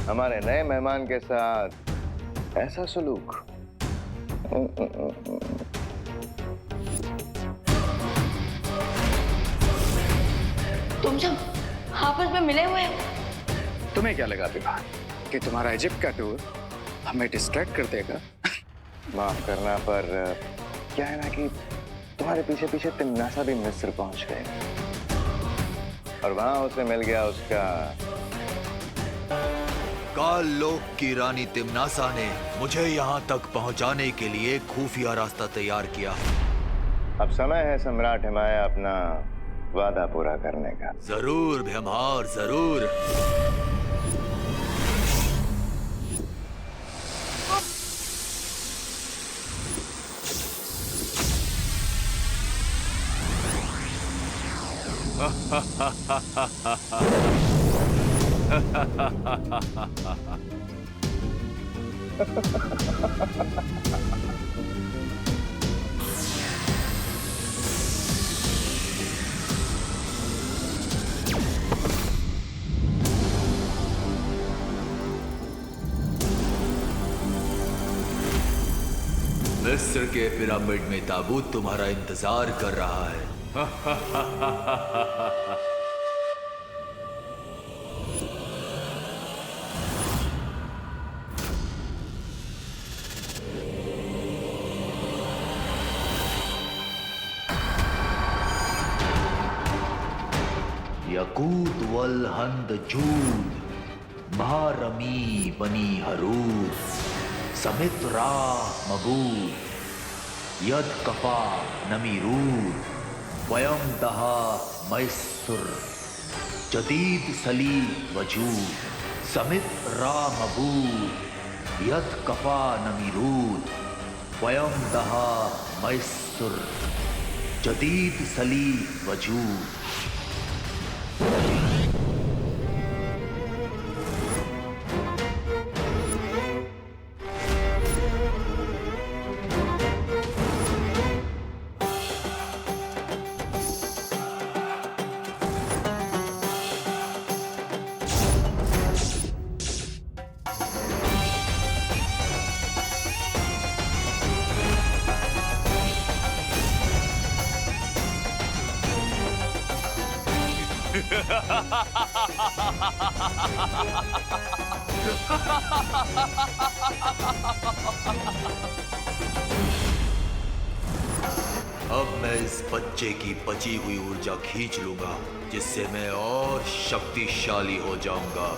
हमारे नए मेहमान के साथ ऐसा सलूक। तुम सब आपस में मिले हुए हो? तुम्हें क्या लगा विभा कि तुम्हारा इजिप्ट का टूर हमें डिस्ट्रैक्ट कर देगा? माफ करना, पर क्या है ना कि तुम्हारे पीछे पीछे तिमनासा भी मिस्र पहुंच गए और वहां उसे मिल गया उसका। काल लोक की रानी तिमनासा ने मुझे यहाँ तक पहुँचाने के लिए खुफिया रास्ता तैयार किया। अब समय है सम्राट हिमाया अपना वादा पूरा करने का। जरूर भीमहार, जरूर। मिस्र के पिरामिड में ताबूत तुम्हारा इंतजार कर रहा है। यकूत वल हंद जूद महारमी बनी हरूद समित्रा मबूद यद कफा नमीरूद वयम दहा मैसुर जदीद सली वजूद समित्रा मबूद यद कफा नमीरूद वयम दहा मैसुर जदीद सली वजूद। अब मैं इस बच्चे की बची हुई ऊर्जा खींच लूंगा जिससे मैं और शक्तिशाली हो जाऊंगा।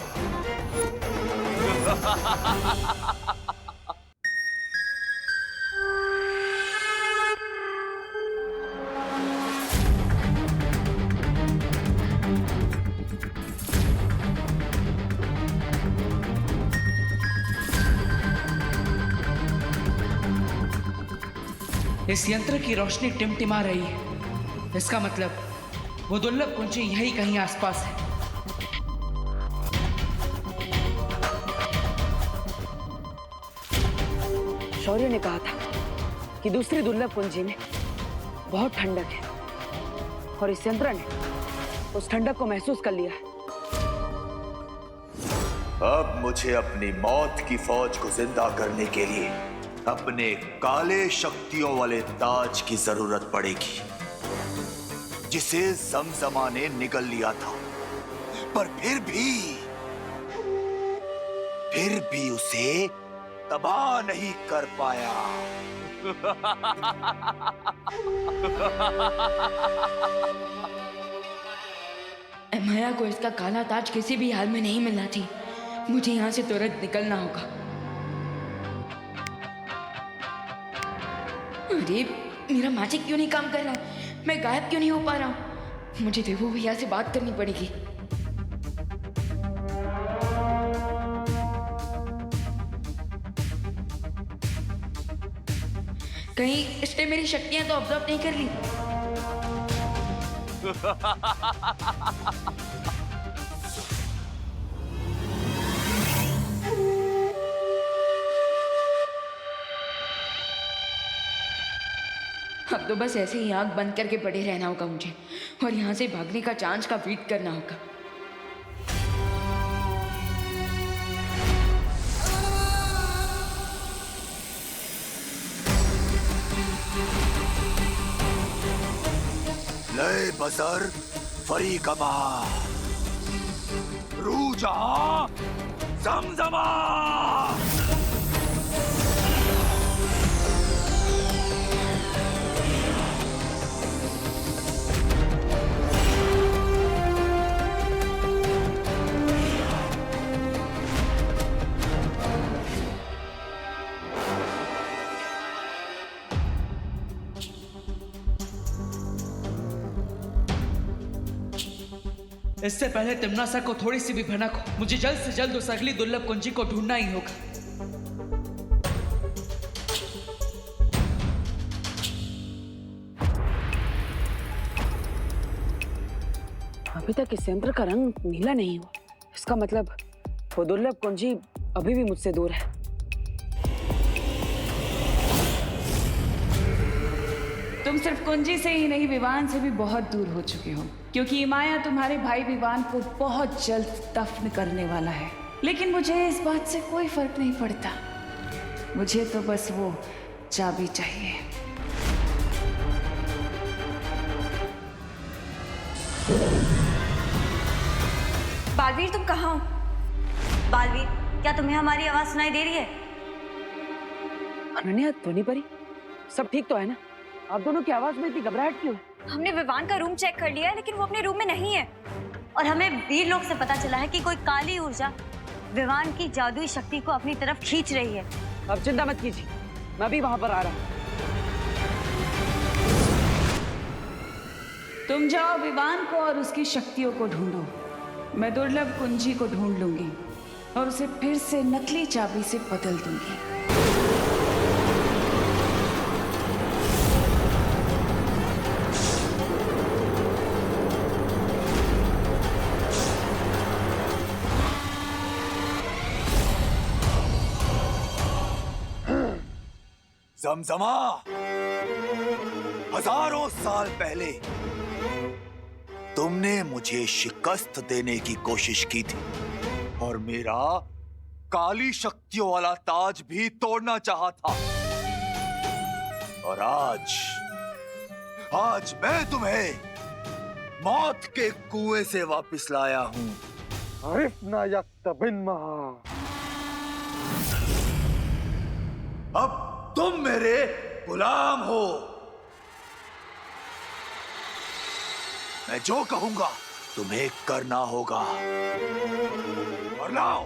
इस यंत्र की रोशनी टिमटिमा रही है। इसका मतलब वो दुर्लभ कुंजी यही कहीं आसपास है। शौर्य ने कहा था कि दूसरी दुर्लभ कुंजी में बहुत ठंडक है और इस यंत्र ने उस ठंडक को महसूस कर लिया है। अब मुझे अपनी मौत की फौज को जिंदा करने के लिए अपने काले शक्तियों वाले ताज की जरूरत पड़ेगी जिसे जमजमा ने निगल लिया था, पर फिर भी उसे तबाह नहीं कर पाया। हिमाया को इसका काला ताज किसी भी हाल में नहीं मिलना थी। मुझे यहाँ से तुरंत निकलना होगा। अरे मेरा मैजिक क्यों नहीं काम कर रहा? मैं गायब क्यों नहीं हो पा रहा हूँ? मुझे देवू भैया से बात करनी पड़ेगी। कहीं इसने मेरी शक्तियां तो ऑब्जर्व नहीं कर ली। अब तो बस ऐसे ही आंख बंद करके पड़े रहना होगा मुझे और यहाँ से भागने का चांस का वेट करना होगा। लय बसर फरी कबा रू जहां जमजमा। इससे पहले तिम्नासा को थोड़ी सी भी भनक हो, मुझे जल्द से जल्द उस अगली दुर्लभ कुंजी को ढूंढना ही होगा। अभी तक इस यंत्र का रंग नीला नहीं हुआ, इसका मतलब वो दुर्लभ कुंजी अभी भी मुझसे दूर है। तुम सिर्फ कुंजी से ही नहीं, विवान से भी बहुत दूर हो चुके हो, क्योंकि माया तुम्हारे भाई विवान को बहुत जल्द दफन करने वाला है। लेकिन मुझे इस बात से कोई फर्क नहीं पड़ता, मुझे तो बस वो चाबी चाहिए। बालवीर, तुम कहाँ हो? बालवीर, क्या तुम्हें हमारी आवाज सुनाई दे रही है? अनन्या, ध्वनि परी, सब ठीक तो है ना? आप दोनों की आवाज में इतनी घबराहट क्यों है? हमने विवान का रूम चेक कर लिया है, लेकिन वो अपने रूम में नहीं है। और हमें वीर लोग से पता चला है कि कोई काली ऊर्जा विवान की जादुई शक्ति को अपनी तरफ खींच रही है। अब चिंता मत कीजिए, मैं भी वहां पर आ रहा हूँ। तुम जाओ विवान को और उसकी शक्तियों को ढूंढो, मैं दुर्लभ कुंजी को ढूंढ लूंगी और उसे फिर से नकली चाबी से बदल दूंगी। जमजमा, हजारों साल पहले तुमने मुझे शिकस्त देने की कोशिश की थी और मेरा काली शक्तियों वाला ताज भी तोड़ना चाहा था। और आज मैं तुम्हें मौत के कुएं से वापस लाया हूं। अब तुम मेरे गुलाम हो। मैं जो कहूंगा तुम्हें करना होगा। और लाओ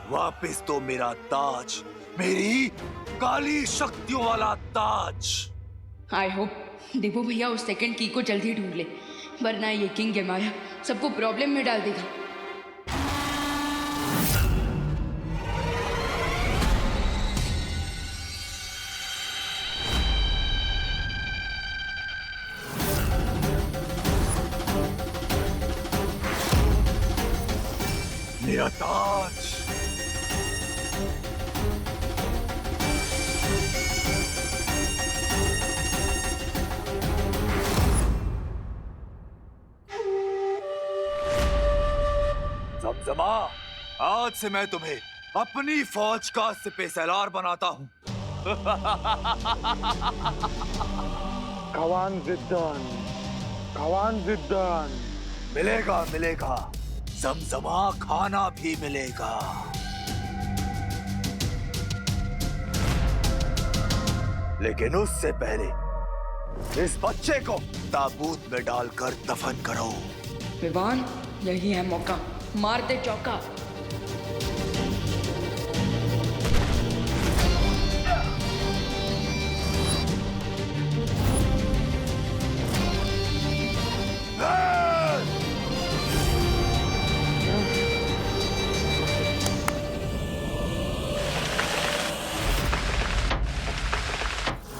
वापस तो मेरा ताज, मेरी काली शक्तियों वाला ताज। आई होप देवो भैया उस सेकंड की को जल्दी ढूंढ ले, वरना ये किंग माया सबको प्रॉब्लम में डाल देगा। मेरा ताज, जमजमा, आज से मैं तुम्हें अपनी फौज का सिपह सलार बनाता हूं। कवान जिद्दान मिलेगा मिलेगा, जमजमा खाना भी मिलेगा। लेकिन उससे पहले इस बच्चे को ताबूत में डालकर दफन करो। विवान, यही है मौका, मार दे चौका।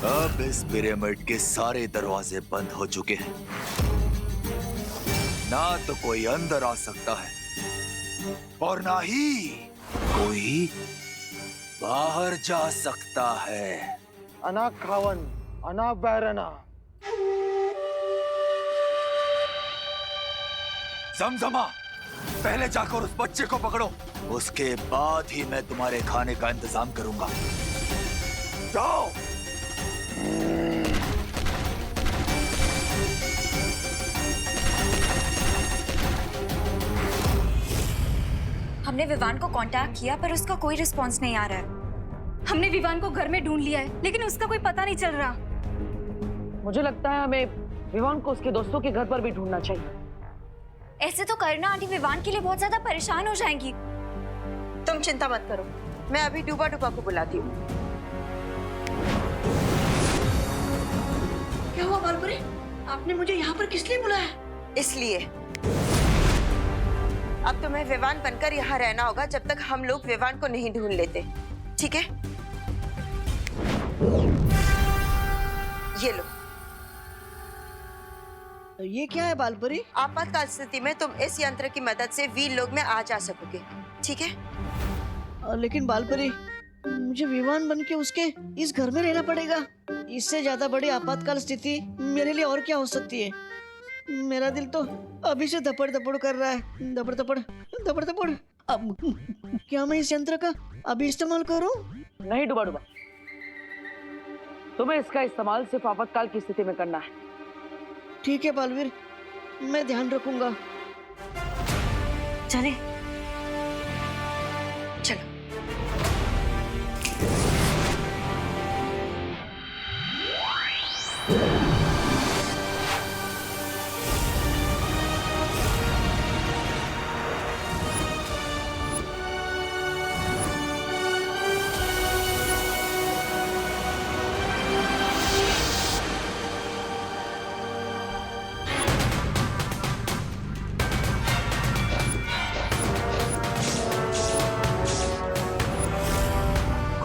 अब इस पिरामिड के सारे दरवाजे बंद हो चुके हैं, ना तो कोई अंदर आ सकता है और ना ही कोई बाहर जा सकता है। अनाक खावन अनावैरना। जमजमा, पहले जाकर उस बच्चे को पकड़ो, उसके बाद ही मैं तुम्हारे खाने का इंतजाम करूंगा। जाओ। हमने विवान को कांटेक्ट किया पर उसका कोई रिस्पांस नहीं आ रहा है। हमने विवान को घर में ढूंढ लिया है लेकिन उसका कोई पता नहीं चल रहा। मुझे लगता है हमें विवान को उसके दोस्तों के घर पर भी ढूंढना चाहिए। ऐसे तो करना आंटी विवान के लिए बहुत ज्यादा परेशान हो जाएंगी। तुम चिंता मत करो, मैं अभी डूबा डूबा को बुलाती हूँ। क्या हुआ बालपुरी? आपने मुझे यहाँ पर किस लिए बुलाया? इसलिए अब तुम्हें विवान बनकर यहाँ रहना होगा जब तक हम लोग विवान को नहीं ढूंढ लेते, ठीक है? ये लो। ये क्या है बालपुरी? आपातकाल स्थिति में तुम इस यंत्र की मदद से वीर लोग में आ जा सकोगे, ठीक है? लेकिन बालपुरी, मुझे विवान बन के उसके इस घर में रहना पड़ेगा। इससे ज्यादा बड़ी आपातकाल स्थिति मेरे लिए और क्या हो सकती है? मेरा दिल तो अभी से धपड़ धपड़ कर रहा है, धपड़ धपड़ धपड़ धपड़। अब क्या मैं इस यंत्र का अभी इस्तेमाल करूं? नहीं डुबा डुबा, तुम्हें इसका इस्तेमाल सिर्फ आपातकाल की स्थिति में करना है। ठीक है बालवीर, मैं ध्यान रखूंगा। चले चलो।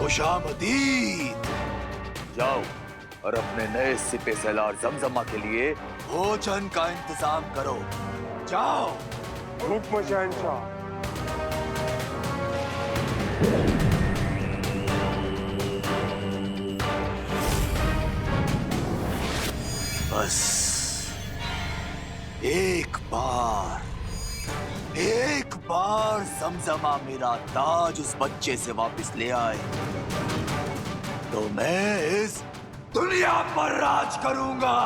खुशामदीद। जाओ और अपने नए सिपे सलार जमजमा के लिए भोजन का इंतजाम करो। जाओ। हुक्म शहंशाह। बस एक बार जमजमा मेरा ताज उस बच्चे से वापस ले आए तो मैं इस दुनिया पर राज करूंगा।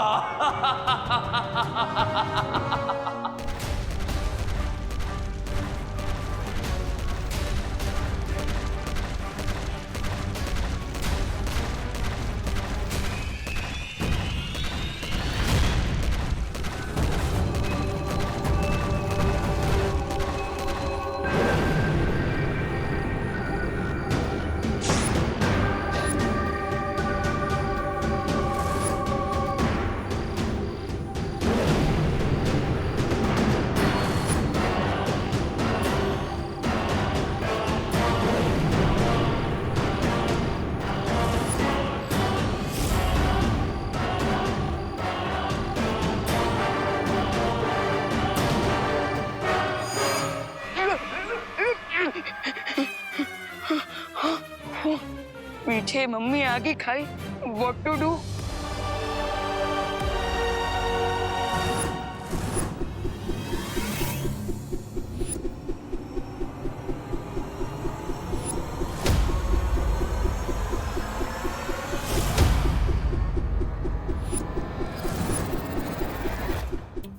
पीछे मम्मी आगे खाई, व्हाट टू डू?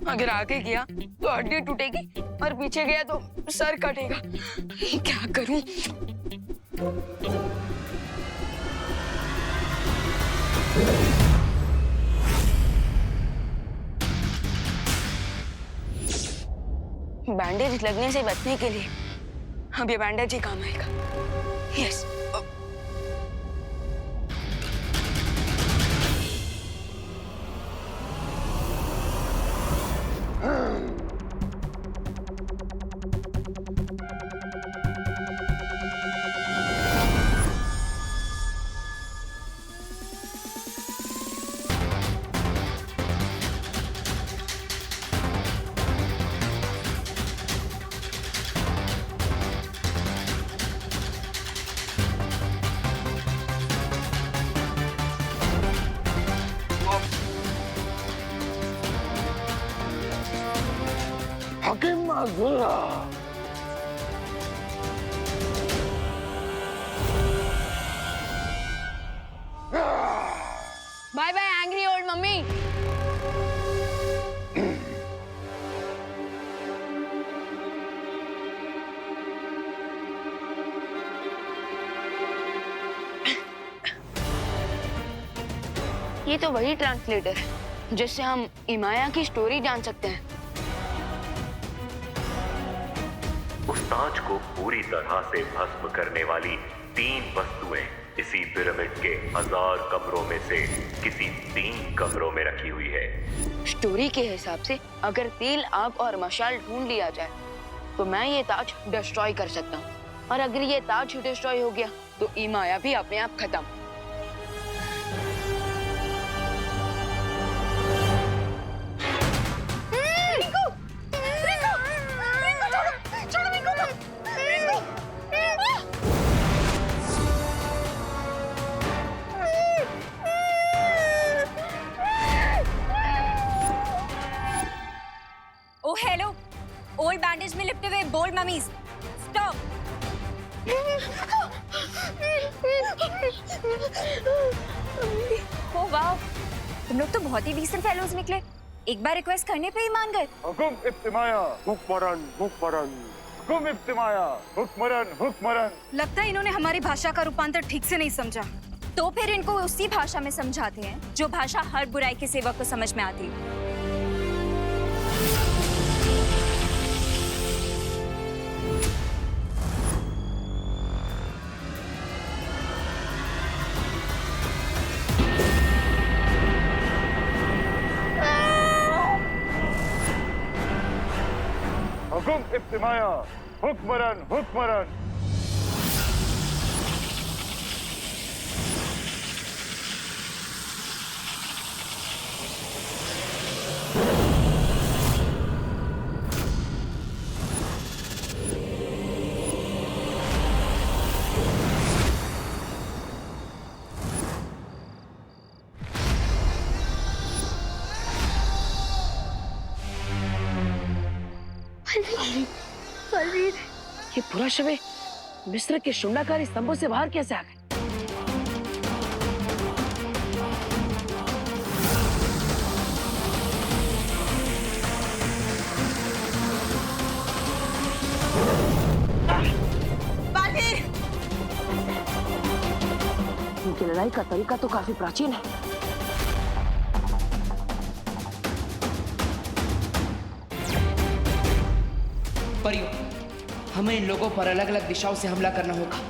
अगर आगे गया तो हड्डी टूटेगी और पीछे गया तो सर कटेगा। क्या करूं? बैंडेज लगने से बचने के लिए अब ये बैंडेज ही काम आएगा। यस। नागुला। Bye bye angry old mummy. ये तो वही ट्रांसलेटर है जिससे हम इमाया की स्टोरी जान सकते हैं। उस ताज को पूरी तरह से भस्म करने वाली 3 वस्तुएं इसी पिरामिड के 1000 कमरों में से किसी 3 कमरों में रखी हुई है। स्टोरी के हिसाब से अगर तेल, आग और मशाल ढूंढ लिया जाए तो मैं ये ताज डिस्ट्रॉय कर सकता हूँ, और अगर ये ताज डिस्ट्रॉय हो गया तो इमाया भी अपने आप खत्म। ओ हेलो, ओल्ड बैंडेज में लिपटे हुए बोल्ड ममीज, स्टॉप। ओ वाह, तुम लोग तो बहुत ही डिसेंट फेलोज निकले। एक बार रिक्वेस्ट करने पे ही मान गए। हुकुम इब्तिमाया हुक्मरन हुक्मरन, हुकुम इब्तिमाया हुक्मरन हुक्मरन। लगता है इन्होंने हमारी भाषा का रूपांतर ठीक से नहीं समझा। तो फिर इनको उसी भाषा में समझाते हैं जो भाषा हर बुराई के सेवक को समझ में आती है। हुकुम इब्तिमाया हुक्मरन हुक्मरन। ये पूरा शव मिस्र के शुंडाकारी स्तंभों से बाहर कैसे आ गए? इनकी लड़ाई का तरीका तो काफी प्राचीन है। परियों, हमें इन लोगों पर अलग अलग दिशाओं से हमला करना होगा।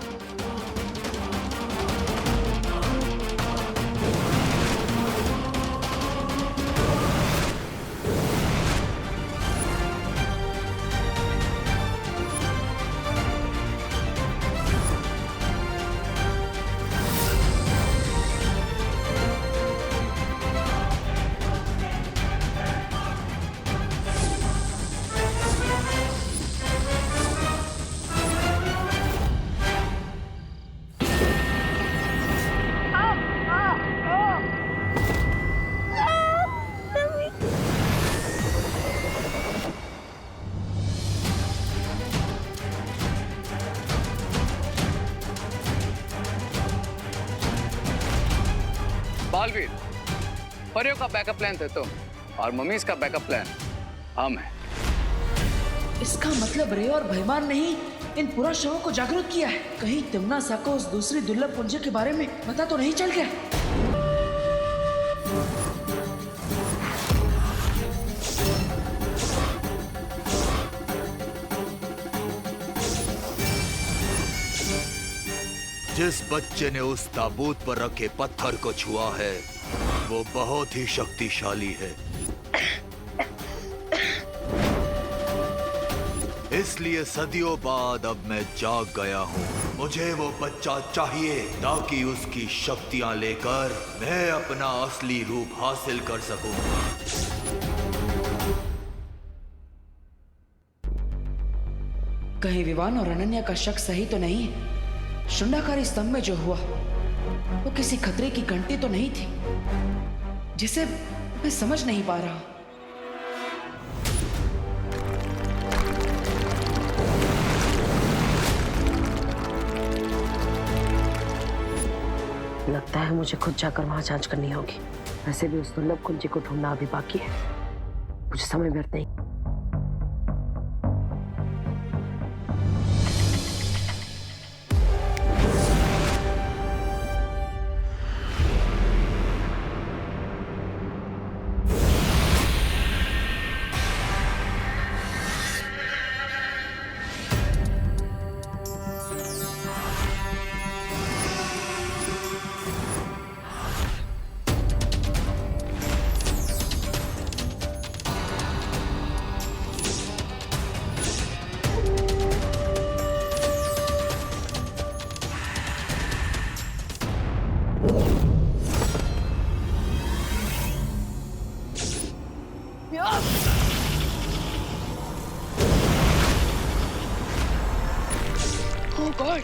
बालवीर, परियों का बैकअप प्लान थे तुम और मम्मीज का बैकअप प्लान हम हैं। इसका मतलब रे और भयमान ने ही इन पूरा शवों को जागरूक किया है। कहीं तिम्नासा को उस दूसरी दुर्लभ पुंज के बारे में पता तो नहीं चल गया? जिस बच्चे ने उस ताबूत पर रखे पत्थर को छुआ है वो बहुत ही शक्तिशाली है, इसलिए सदियों बाद अब मैं जाग गया हूँ। मुझे वो बच्चा चाहिए ताकि उसकी शक्तियाँ लेकर मैं अपना असली रूप हासिल कर सकूं। कहीं विवान और अनन्या का शक सही तो नहीं है? शुंडाकारी स्तंभ में जो हुआ वो किसी खतरे की घंटी तो नहीं थी जिसे मैं समझ नहीं पा रहा। लगता है मुझे खुद जाकर वहां जांच करनी होगी। वैसे भी उस दुर्लभ कुंजी को ढूंढना अभी बाकी है, मुझे समय व्यर्थ नहीं। ओह गॉड,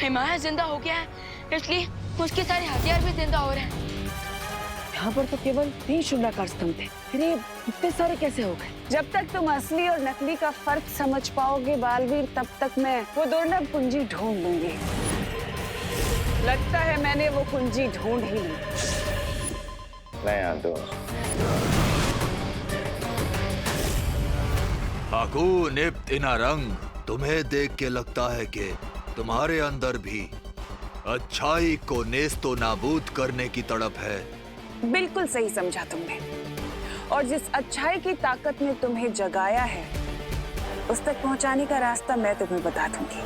हिमाया जिंदा हो गया है, इसलिए उसके सारे हथियार भी जिंदा हो रहे हैं। यहाँ पर तो केवल 3 शून्याकार स्तंभ थे, फिर ये इतने सारे कैसे हो गए? जब तक तुम असली और नकली का फर्क समझ पाओगे बालवीर, तब तक मैं वो दुर्लभ कुंजी ढूंढ लूंगी। लगता है मैंने वो कुंजी ढूंढ ही ली। नहीं दो हाकुन इब्न इनारंग, तुम्हें देख के लगता है कि तुम्हारे अंदर भी अच्छाई को नेस्तो नाबूद करने की तड़प है। बिल्कुल सही समझा तुमने, और जिस अच्छाई की ताकत ने तुम्हें जगाया है, उस तक पहुंचाने का रास्ता मैं तुम्हें बता दूंगी।